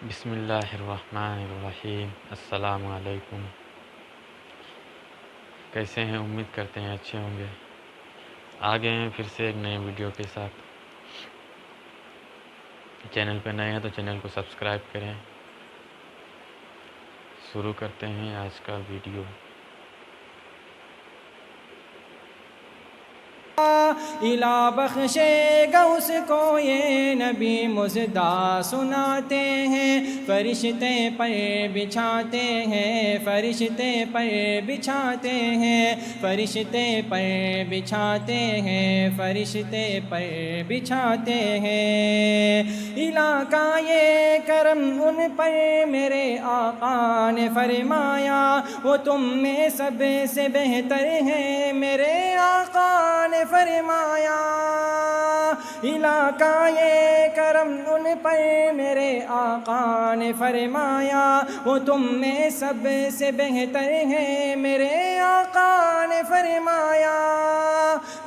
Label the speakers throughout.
Speaker 1: بسم اللہ الرحمن الرحیم۔ السلام علیکم۔ کیسے ہیں؟ امید کرتے ہیں اچھے ہوں گے۔ آ گئے ہیں پھر سے ایک نئے ویڈیو کے ساتھ۔ چینل پہ نئے ہیں تو چینل کو سبسکرائب کریں۔ شروع کرتے ہیں آج کا ویڈیو۔
Speaker 2: الہ بخشے گا اس کو یہ نبی مژدہ سناتے ہیں، فرشتے پر بچھاتے ہیں، فرشتے پر بچھاتے ہیں، فرشتے پر بچھاتے ہیں، فرشتے پر بچھاتے ہیں۔ الہ کا یہ کرم ان پر میرے آقا نے فرمایا، وہ تم میں سب سے بہتر ہیں، میرے آقا نے فرمایا۔ الہ کا یہ کرم ان پر میرے آقا نے فرمایا، وہ تم میں سب سے بہتر ہیں، میرے آقا نے فرمایا۔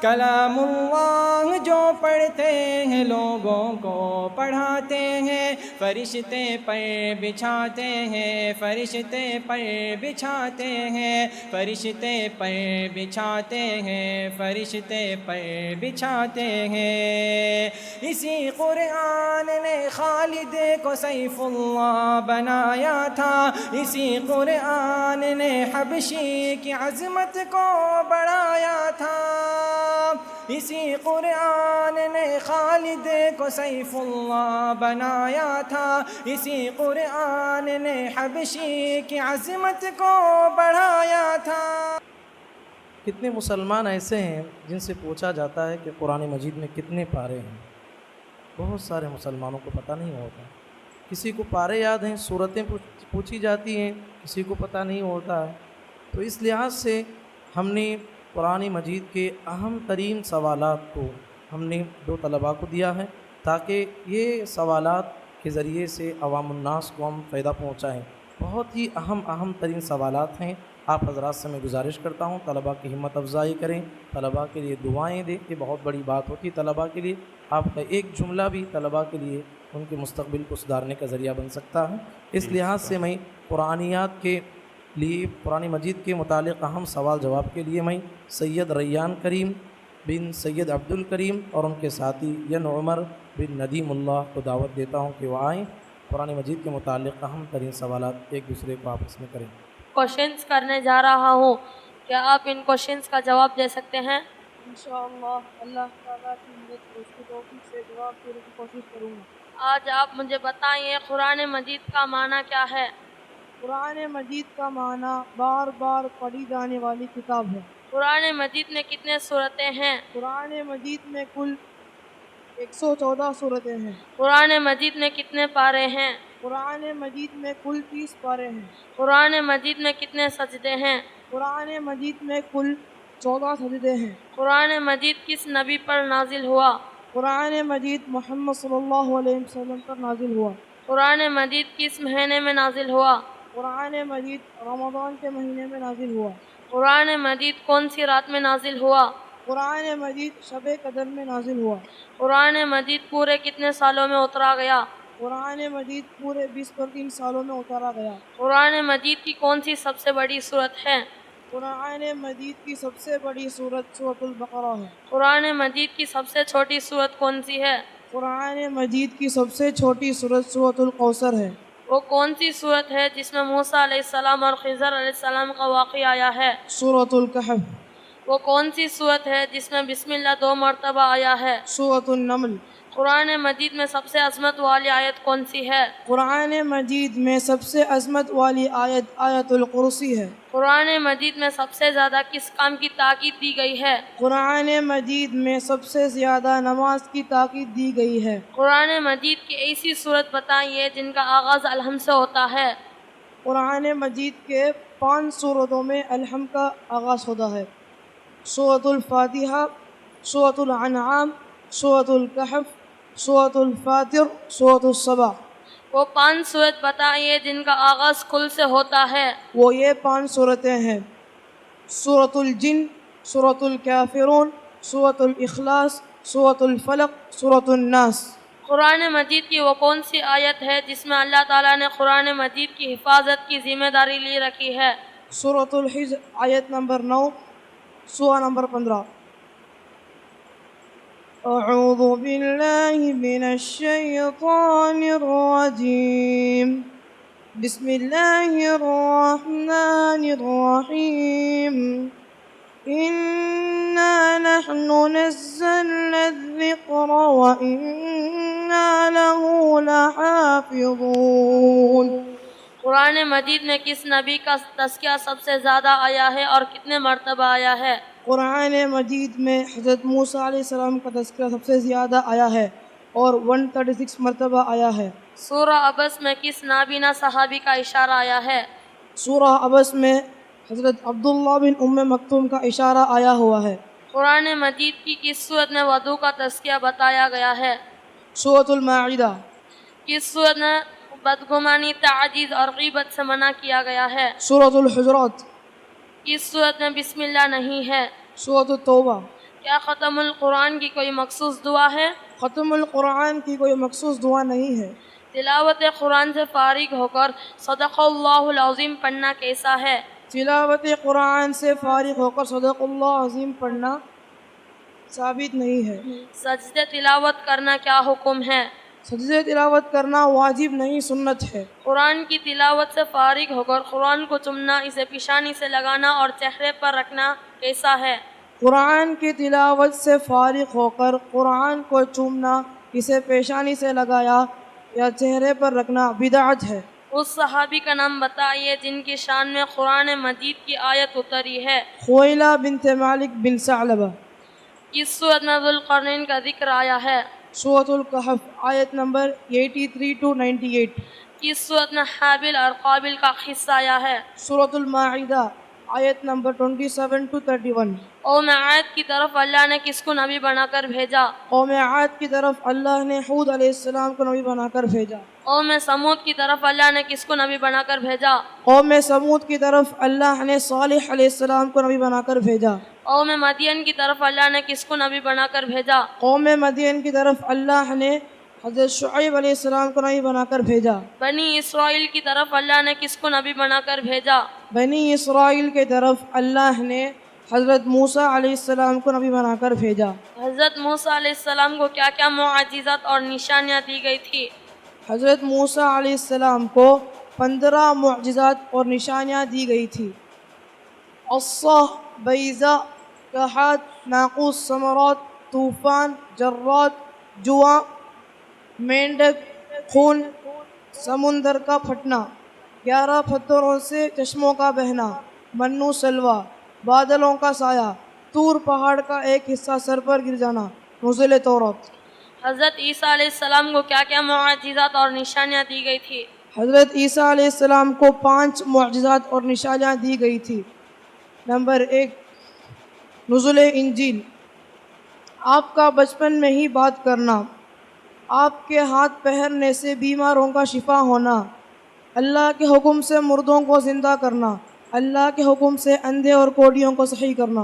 Speaker 2: کلام اللہ جو پڑھتے ہیں لوگوں کو پڑھاتے ہیں، فرشتے پر بچھاتے ہیں، فرشتے پر بچھاتے ہیں، فرشتے پر بچھاتے ہیں، فرشتے پر بچھاتے ہیں۔ اسی قرآن نے خالد کو سیف اللہ بنایا تھا، اسی قرآن نے حبشی کی عظمت کو بڑھایا تھا، اسی قرآن نے خالد کو سیف اللہ بنایا تھا، اسی قرآن نے حبشی کی عظمت کو بڑھایا تھا۔
Speaker 3: کتنے مسلمان ایسے ہیں جن سے پوچھا جاتا ہے کہ قرآن مجید میں کتنے پارے ہیں؟ بہت سارے مسلمانوں کو پتہ نہیں ہوتا۔ کسی کو پارے یاد ہیں، سورتیں پوچھی جاتی ہیں، کسی کو پتہ نہیں ہوتا ہے۔ تو اس لحاظ سے ہم نے قرآن مجید کے اہم ترین سوالات کو ہم نے 2 طلباء کو دیا ہے، تاکہ یہ سوالات کے ذریعے سے عوام الناس کو ہم فائدہ پہنچائیں۔ بہت ہی اہم ترین سوالات ہیں۔ آپ حضرات سے میں گزارش کرتا ہوں طلباء کی ہمت افزائی کریں، طلباء کے لیے دعائیں دیں، یہ بہت بڑی بات ہوتی ہے طلباء کے لیے۔ آپ کا ایک جملہ بھی طلباء کے لیے ان کے مستقبل کو سدھارنے کا ذریعہ بن سکتا ہے۔ اس لحاظ سے میں قرآنیات کے لیے، قرآن مجید کے متعلق اہم سوال جواب کے لیے میں سید ریان کریم بن سید عبد الکریم اور ان کے ساتھی ین عمر بن ندیم اللہ کو دعوت دیتا ہوں کہ وہ آئیں، قرآن مجید کے متعلق اہم ترین سوالات ایک دوسرے کو آپس میں کریں۔
Speaker 4: کوشچنس کرنے جا رہا ہوں، کیا آپ ان کوشچنس کا جواب دے سکتے ہیں؟
Speaker 5: انشاءاللہ اللہ تعالیٰ کی مدد اس کی توفیق سے جواب دینے کی کوشش کروں گا۔
Speaker 4: آج آپ مجھے بتائیے قرآن مجید کا معنی کیا ہے؟
Speaker 5: قرآن مجید کا معنی بار بار پڑھی جانے والی کتاب ہے۔
Speaker 4: قرآن مجید میں کتنے سورتیں ہیں؟
Speaker 5: قرآن مجید میں کل 114 سورتیں ہیں۔
Speaker 4: قرآن مجید میں کتنے پارے ہیں؟
Speaker 5: قرآن مجید میں کل 30 پارے ہیں۔
Speaker 4: قرآن مجید میں کتنے سجدے ہیں؟
Speaker 5: قرآن مجید میں کل 14 سجدے ہیں۔
Speaker 4: قرآن مجید کس نبی پر نازل ہوا؟
Speaker 5: قرآن مجید محمد صلی اللہ علیہ وسلم پر نازل ہوا۔
Speaker 4: قرآن مجید کس مہینے میں نازل ہوا؟
Speaker 5: قرآن مجید رمضان کے مہینے میں نازل ہوا۔
Speaker 4: قرآن مجید کون سی رات میں نازل ہوا؟
Speaker 5: قرآن مجید شب قدر میں نازل ہوا۔
Speaker 4: قرآن مجید پورے کتنے سالوں میں اترا گیا؟
Speaker 5: قرآن مجید پورے 20 سالوں میں اتارا گیا۔
Speaker 4: قرآن مجید کی کون سی سب سے بڑی سورت ہے؟
Speaker 5: قرآن مجید کی سب سے بڑی سورت سورۃ البقرہ ہے۔
Speaker 4: قرآن مجید کی سب سے چھوٹی سورت کون سی ہے؟
Speaker 5: قرآن مجید کی سب سے چھوٹی سورت سورۃ الکوثر ہے۔
Speaker 4: وہ کون سی سورت ہے جس میں موسیٰ علیہ السلام اور خضر علیہ السلام کا واقعہ آیا ہے؟
Speaker 5: سورۃ الکہف۔
Speaker 4: وہ کون سی سورت ہے جس میں بسم اللہ 2 مرتبہ آیا ہے؟
Speaker 5: سورۃ النمل۔
Speaker 4: قرآن مجید میں سب سے عظمت والی آیت کون سی ہے؟
Speaker 5: قرآن مجید میں سب سے عظمت والی آیت آیت الکرسی ہے۔
Speaker 4: قرآن مجید میں سب سے زیادہ کس کام کی تاکید دی گئی ہے؟
Speaker 5: قرآن مجید میں سب سے زیادہ نماز کی تاکید دی گئی ہے۔
Speaker 4: قرآن مجید کی ایسی سورت بتائیے جن کا آغاز الحمد سے ہوتا ہے۔
Speaker 5: قرآن مجید کے 5 سورتوں میں الحمد کا آغاز ہوتا ہے۔ سورۃ الفاتحہ، سورۃ الانعام، سورۃ الکہف، سورۃ الفاطر، سورۃ الصبا۔
Speaker 4: وہ 5 سورت بتائیے جن کا آغاز کل سے ہوتا ہے۔
Speaker 5: وہ یہ 5 سورتیں ہیں: سورۃ الجن، سورۃ الکافرون، سورۃ الاخلاص، سورۃ الفلق، سورۃ الناس۔
Speaker 4: قرآن مجید کی وہ کون سی آیت ہے جس میں اللہ تعالیٰ نے قرآن مجید کی حفاظت کی ذمہ داری لی رکھی ہے؟
Speaker 5: سورۃ الحجر آیت نمبر 9، سورہ نمبر 15۔ اعوذ باللہ من الشیطان الرجیم، بسم اللہ الرحمن الرحیم، اِنَّا نَحْنُ نَزَّلْنَا الذِّكْرَ وَإِنَّا لَهُ لَحَافِظُونَ۔
Speaker 4: قرآن مجید میں کس نبی کا تذکیہ سب سے زیادہ آیا ہے اور کتنے مرتبہ آیا ہے؟
Speaker 5: قرآن مجید میں حضرت موسیٰ علیہ السلام کا تذکرہ سب سے زیادہ آیا ہے اور 136 مرتبہ آیا ہے۔
Speaker 4: سورہ عبس میں کس نابینا صحابی کا اشارہ آیا ہے؟
Speaker 5: سورہ عبس میں حضرت عبداللہ بن ام مکتوم کا اشارہ آیا ہوا ہے۔
Speaker 4: قرآن مجید کی کس صورت میں وضو کا تذکیہ بتایا گیا ہے؟
Speaker 5: سورۃ المائدہ۔
Speaker 4: کس صورت میں بدگمانی، تعجیز اور غیبت سے منع کیا گیا ہے؟
Speaker 5: سورۃ الحجرات۔
Speaker 4: کس صورت میں بسم اللہ نہیں ہے؟
Speaker 5: سورۃ التوبہ۔
Speaker 4: کیا ختم القرآن کی کوئی مخصوص دعا ہے؟
Speaker 5: ختم القرآن کی کوئی مخصوص دعا نہیں ہے۔
Speaker 4: تلاوت قرآن سے فارغ ہو کر صدق اللہ العظیم پڑھنا کیسا ہے؟
Speaker 5: تلاوت قرآن سے فارغ ہو کر صدق اللہ عظیم پڑھنا ثابت نہیں ہے۔
Speaker 4: سجدے تلاوت کرنا کیا حکم ہے؟
Speaker 5: سجدے تلاوت کرنا واجب نہیں، سنت ہے۔
Speaker 4: قرآن کی تلاوت سے فارغ ہو کر قرآن کو چومنا، اسے پیشانی سے لگانا اور چہرے پر رکھنا کیسا ہے؟
Speaker 5: قرآن کی تلاوت سے فارغ ہو کر قرآن کو چومنا، اسے پیشانی سے لگایا یا چہرے پر رکھنا بدعت ہے۔
Speaker 4: اس صحابی کا نام بتائیے جن کی شان میں قرآن مجید کی آیت اتری ہے۔
Speaker 5: خویلہ بنت مالک بن ثعلبہ۔
Speaker 4: کس صورت میں ذوالقرنین کا ذکر آیا ہے؟
Speaker 5: سورۃ الکہف آیت نمبر 83 to 98۔
Speaker 4: کس صورت میں حابل اور قابل کا قصہ آیا ہے؟
Speaker 5: سورۃ المائدہ آیت نمبر 27 to 31۔
Speaker 4: قوم عاد کی طرف اللہ نے کس کو نبی بنا کر بھیجا؟
Speaker 5: قوم عاد کی طرف اللہ نے ہود علیہ السلام کو نبی بنا کر بھیجا۔
Speaker 4: قوم سمود کی طرف اللہ نے کس کو نبی بنا کر بھیجا؟
Speaker 5: قوم سمود کی طرف اللہ نے صالح علیہ السلام کو نبی بنا کر بھیجا۔
Speaker 4: قوم مدین کی طرف اللہ نے کس کو نبی بنا کر بھیجا؟
Speaker 5: قوم مدین کی طرف اللہ نے حضرت شعیب علیہ السلام کو نبی بنا کر بھیجا۔
Speaker 4: بنی اسرائیل کی طرف اللہ نے کس کو نبی بنا کر بھیجا؟
Speaker 5: بنی اسرائیل کی طرف اللہ نے حضرت موسیٰ علیہ السلام کو نبی بنا کر بھیجا۔
Speaker 4: حضرت موسیٰ علیہ السلام کو کیا کیا معجزات اور نشانیاں دی گئی تھی؟
Speaker 5: حضرت موسیٰ علیہ السلام کو 15 معجزات اور نشانیاں دی گئی تھی۔ عصا، بیضہ، کہات، ناقوس، ثمرات، طوفان، جرات، جواں، مینڈک، خون، سمندر کا پھٹنا، 11 پتھروں سے چشموں کا بہنا، منو سلوہ، بادلوں کا سایہ، طور پہاڑ کا ایک حصہ سر پر گر جانا، نزول تورات۔
Speaker 4: حضرت عیسیٰ علیہ السلام کو کیا کیا معجزات اور نشانیاں دی گئی تھی؟
Speaker 5: حضرت عیسیٰ علیہ السلام کو 5 معجزات اور نشانیاں دی گئی تھی۔ نمبر 1، نزول انجیل، آپ کا بچپن میں ہی بات کرنا، آپ کے ہاتھ پہرنے سے بیماروں کا شفا ہونا، اللہ کے حکم سے مردوں کو زندہ کرنا، اللہ کے حکم سے اندھے اور کوڑیوں کو صحیح کرنا۔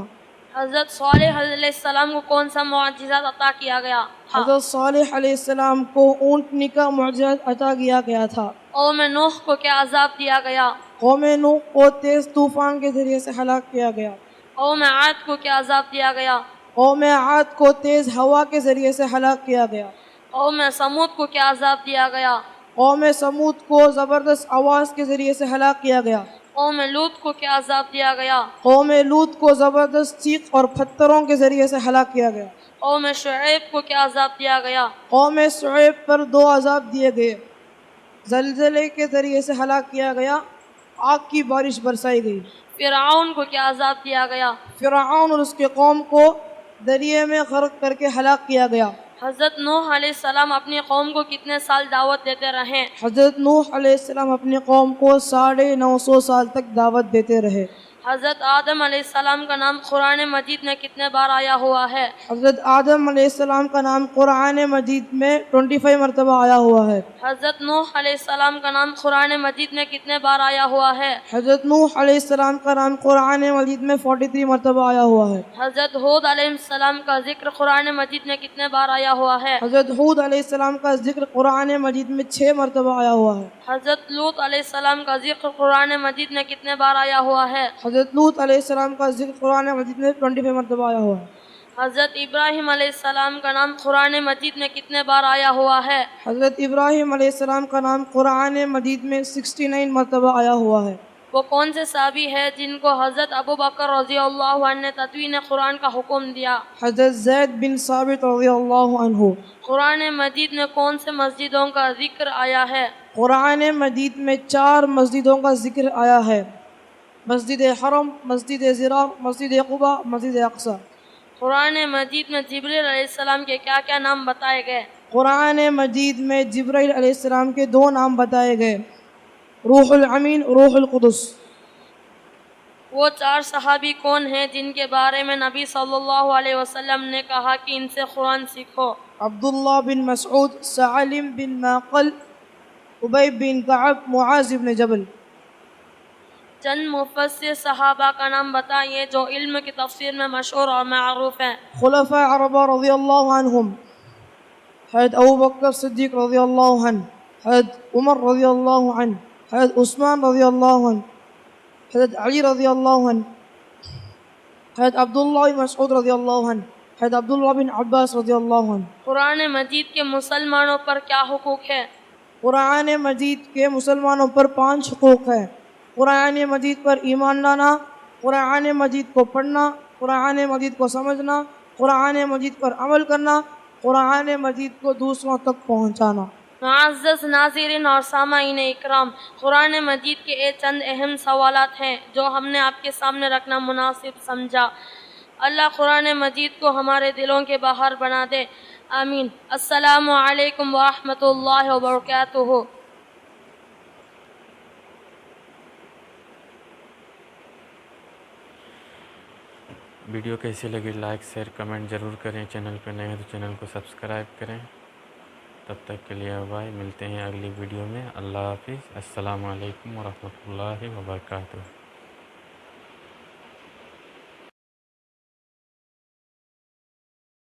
Speaker 4: حضرت صالح علیہ السلام کو کون سا معجزات عطا کیا گیا تھا؟
Speaker 5: حضرت صالح علیہ السلام کو اونٹنی کا معجزہ عطا کیا گیا تھا۔
Speaker 4: قوم نوح کو کیا عذاب دیا گیا؟
Speaker 5: قوم نوح کو تیز طوفان کے ذریعے سے ہلاک کیا گیا۔
Speaker 4: قوم عاد کو کیا عذاب دیا گیا؟
Speaker 5: قوم عاد کو تیز ہوا کے ذریعے سے ہلاک کیا گیا۔
Speaker 4: قوم سمود کو کیا عذاب دیا گیا؟
Speaker 5: قوم سمود کو زبردست آواز کے ذریعے سے ہلاک کیا گیا۔
Speaker 4: قوم لوط کو کیا عذاب دیا گیا؟
Speaker 5: قوم لوط کو زبردست چیخ اور پتھروں کے ذریعے سے ہلاک کیا گیا۔
Speaker 4: قوم شعیب کو کیا عذاب دیا گیا؟
Speaker 5: قوم شعیب پر 2 عذاب دیے گئے، زلزلے کے ذریعے سے ہلاک کیا گیا، آگ کی بارش برسائی گئی۔
Speaker 4: فرعون کو کیا عذاب دیا گیا؟
Speaker 5: فرعون اور اس کے قوم کو دریا میں غرق کر کے ہلاک کیا گیا۔
Speaker 4: حضرت نوح علیہ السلام اپنی قوم کو کتنے سال دعوت دیتے رہے؟
Speaker 5: حضرت نوح علیہ السلام اپنی قوم کو 950 سال تک دعوت دیتے رہے۔
Speaker 4: حضرت آدم علیہ السلام کا نام قرآن مجید میں کتنے بار آیا ہوا ہے؟
Speaker 5: حضرت آدم علیہ السلام کا نام قرآن مجید میں 25 مرتبہ آیا ہوا ہے.
Speaker 4: حضرت نوح علیہ السلام کا نام قرآن مجید میں کتنے بار آیا ہوا ہے؟
Speaker 5: حضرت نوح علیہ السلام کا نام قرآن مجید میں 43 مرتبہ آیا ہوا ہے.
Speaker 4: حضرت ہود علیہ السلام کا ذکر قرآن مجید میں کتنے بار آیا ہوا ہے؟
Speaker 5: حضرت ہود علیہ السلام کا ذکر قرآن مجید میں 6 مرتبہ آیا ہوا ہے.
Speaker 4: حضرت لوط علیہ السلام کا ذکر قرآن مجید میں کتنے بار آیا ہوا ہے؟
Speaker 5: حضرت لوط علیہ السلام کا ذکر قرآن مجید میں 25 مرتبہ آیا ہوا ہے.
Speaker 4: حضرت ابراہیم علیہ السلام کا نام قرآن مجید میں کتنے بار آیا ہوا ہے؟
Speaker 5: حضرت ابراہیم علیہ السلام کا نام قرآن مجید میں 69 مرتبہ آیا ہوا ہے.
Speaker 4: وہ کون سے صحابی ہے جن کو حضرت ابو بکر رضی اللہ عنہ نے تدوین قرآن کا حکم دیا؟
Speaker 5: حضرت زید بن ثابت رضی اللہ عنہ.
Speaker 4: قرآن مجید میں کون سے مسجدوں کا ذکر آیا ہے؟
Speaker 5: قرآن مجید میں 4 مسجدوں کا ذکر آیا ہے: مسجد حرم، مسجد زرار، مسجد قباء، مسجد اقصی.
Speaker 4: قرآن مجید میں جبریل علیہ السلام کے کیا کیا نام بتائے گئے؟
Speaker 5: قرآن مجید میں جبرائیل علیہ السلام کے 2 نام بتائے گئے: روح الامین، روح القدس.
Speaker 4: وہ 4 صحابی کون ہیں جن کے بارے میں نبی صلی اللہ علیہ وسلم نے کہا کہ ان سے قرآن سیکھو؟
Speaker 5: عبداللہ بن مسعود، سالم بن معقل، ابی بن کعب، معاذ بن جبل.
Speaker 4: چند مفسر صحابہ کا نام بتائیے جو علم کی تفسیر میں مشہور اور معروف ہیں۔
Speaker 5: خلفاء عربہ رضی اللہ عنہم: حضرت ابو بکر صدیق رضی اللہ عنہ، حضرت عمر رضی اللہ عنہ، حضرت عثمان رضی اللہ عنہ، حضرت علی رضی اللہ عنہ، حضرت عبداللہ بن مسعود رضی اللہ عنہ، حضرت عبداللہ بن عباس رضی اللہ عنہ۔
Speaker 4: قرآن مجید کے مسلمانوں پر کیا حقوق ہے؟
Speaker 5: قرآن مجید کے مسلمانوں پر 5 حقوق ہیں: قرآن مجید پر ایمان لانا، قرآن مجید کو پڑھنا، قرآن مجید کو سمجھنا، قرآن مجید پر عمل کرنا، قرآن مجید کو دوسروں تک پہنچانا۔
Speaker 4: معزز ناظرین اور سامعین اکرام، قرآن مجید کے یہ چند اہم سوالات ہیں جو ہم نے آپ کے سامنے رکھنا مناسب سمجھا۔ اللہ قرآن مجید کو ہمارے دلوں کے باہر بنا دے، آمین۔ السلام علیکم ورحمۃ اللہ وبرکاتہ۔
Speaker 1: ویڈیو کیسی لگی لائک شیئر کمنٹ ضرور کریں، چینل پہ نئے ہیں تو چینل کو سبسکرائب کریں۔ تب تک کے لیے بائے، ملتے ہیں اگلی ویڈیو میں۔ اللہ حافظ، السلام علیکم ورحمۃ اللہ وبرکاتہ۔